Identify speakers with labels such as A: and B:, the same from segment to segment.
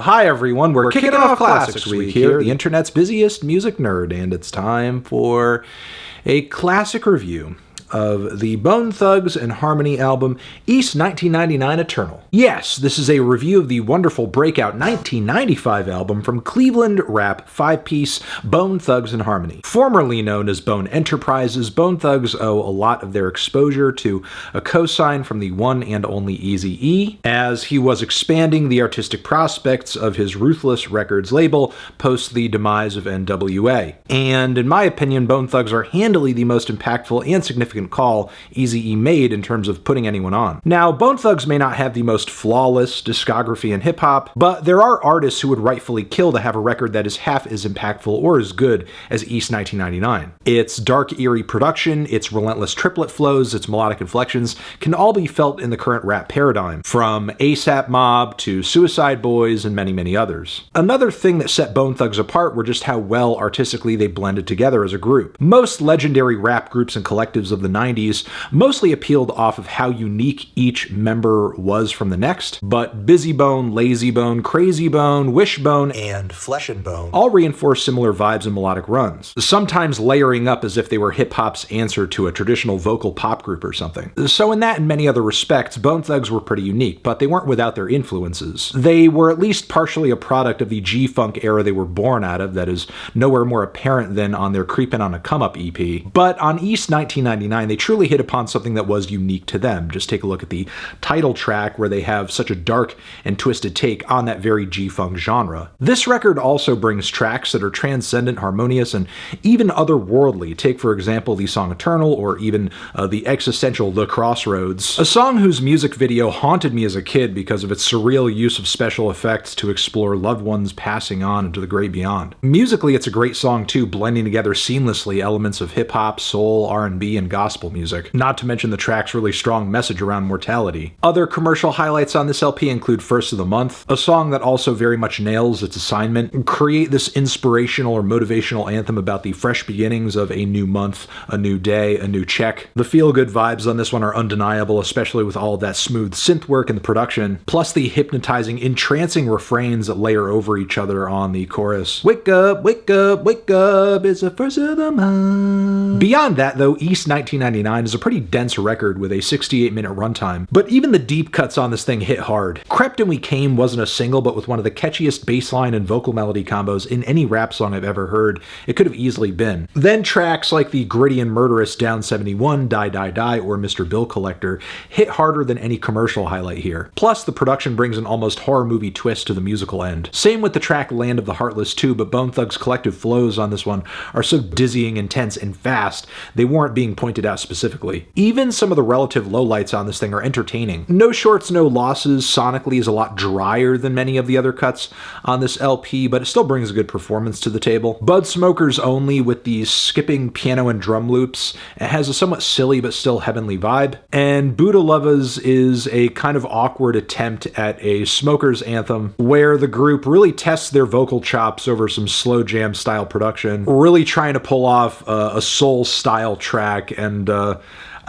A: Hi everyone, we're kicking off Classics Week here, the internet's busiest music nerd, and it's time for a classic review of the Bone Thugs and Harmony album, East 1999 Eternal. Yes, this is a review of the wonderful breakout 1995 album from Cleveland rap five-piece Bone Thugs and Harmony. Formerly known as Bone Enterprises, Bone Thugs owe a lot of their exposure to a cosign from the one and only Eazy-E, as he was expanding the artistic prospects of his Ruthless Records label post the demise of NWA. And in my opinion, Bone Thugs are handily the most impactful and significant call Eazy-E made in terms of putting anyone on. Now, Bone Thugs may not have the most flawless discography in hip-hop, but there are artists who would rightfully kill to have a record that is half as impactful or as good as East 1999. Its dark, eerie production, its relentless triplet flows, its melodic inflections can all be felt in the current rap paradigm, from ASAP Mob to Suicide Boys and many, many others. Another thing that set Bone Thugs apart were just how well artistically they blended together as a group. Most legendary rap groups and collectives of the 90s mostly appealed off of how unique each member was from the next, but Busy Bone, Lazy Bone, Crazy Bone, Wishbone, and Flesh and Bone all reinforced similar vibes and melodic runs, sometimes layering up as if they were hip-hop's answer to a traditional vocal pop group or something. So in that and many other respects, Bone Thugs were pretty unique, but they weren't without their influences. They were at least partially a product of the G-Funk era they were born out of that is nowhere more apparent than on their Creepin' on a Come-Up EP. But on East 1999, they truly hit upon something that was unique to them. Just take a look at the title track where they have such a dark and twisted take on that very G-Funk genre. This record also brings tracks that are transcendent, harmonious, and even otherworldly. Take, for example, the song Eternal, or even the existential The Crossroads, a song whose music video haunted me as a kid because of its surreal use of special effects to explore loved ones passing on into the great beyond. Musically, it's a great song too, blending together seamlessly elements of hip-hop, soul, R&B, and gospel music, not to mention the track's really strong message around mortality. Other commercial highlights on this LP include First of the Month, a song that also very much nails its assignment: create this inspirational or motivational anthem about the fresh beginnings of a new month, a new day, a new check. The feel-good vibes on this one are undeniable, especially with all of that smooth synth work in the production, plus the hypnotizing, entrancing refrains that layer over each other on the chorus. Wake up, wake up, wake up, it's the first of the month. Beyond that, though, East 1999 is a pretty dense record with a 68-minute runtime, but even the deep cuts on this thing hit hard. Crept and We Came wasn't a single, but with one of the catchiest bassline and vocal melody combos in any rap song I've ever heard, it could have easily been. Then tracks like the gritty and murderous Down 71, Die Die Die, or Mr. Bill Collector hit harder than any commercial highlight here. Plus, the production brings an almost horror movie twist to the musical end. Same with the track Land of the Heartless too, but Bone Thugs' collective flows on this one are so dizzying, intense, and fast, they weren't being pointed out specifically. Even some of the relative lowlights on this thing are entertaining. No Shorts, No Losses sonically is a lot drier than many of the other cuts on this LP, but it still brings a good performance to the table. Bud Smokers Only, with these skipping piano and drum loops, it has a somewhat silly but still heavenly vibe. And Buddha Lovas is a kind of awkward attempt at a smokers anthem where the group really tests their vocal chops over some slow jam style production, really trying to pull off a soul style track, and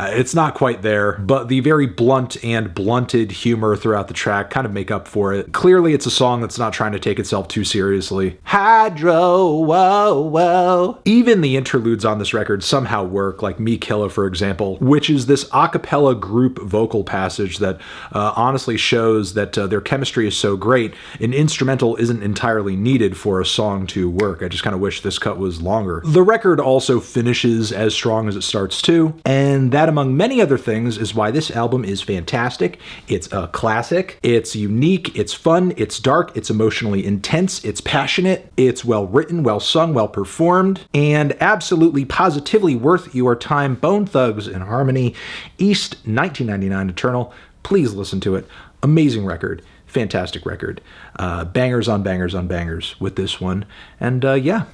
A: it's not quite there, but the very blunt and blunted humor throughout the track kind of make up for it. Clearly, it's a song that's not trying to take itself too seriously. Hydro, whoa, whoa. Even the interludes on this record somehow work, like Me Killa, for example, which is this a cappella group vocal passage that honestly shows that their chemistry is so great, an instrumental isn't entirely needed for a song to work. I just kind of wish this cut was longer. The record also finishes as strong as it starts too, and that, among many other things, is why this album is fantastic. It's a classic, it's unique, it's fun, it's dark, it's emotionally intense, it's passionate, it's well written, well sung, well performed, and absolutely positively worth your time. Bone Thugs and Harmony, East 1999 Eternal. Please listen to it. Amazing record. Fantastic record. Bangers on bangers on bangers with this one. And yeah,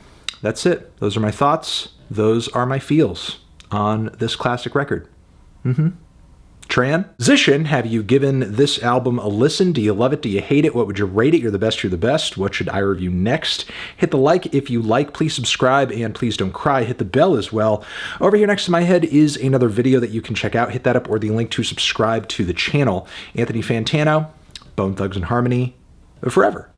A: that's it. Those are my thoughts. Those are my feels on this classic record. Transition, have you given this album a listen? Do you love it? Do you hate it? What would you rate it? You're the best, you're the best. What should I review next? Hit the like if you like. Please subscribe, and please don't cry. Hit the bell as well. Over here next to my head is another video that you can check out. Hit that up, or the link to subscribe to the channel. Anthony Fantano, Bone Thugs and Harmony, forever.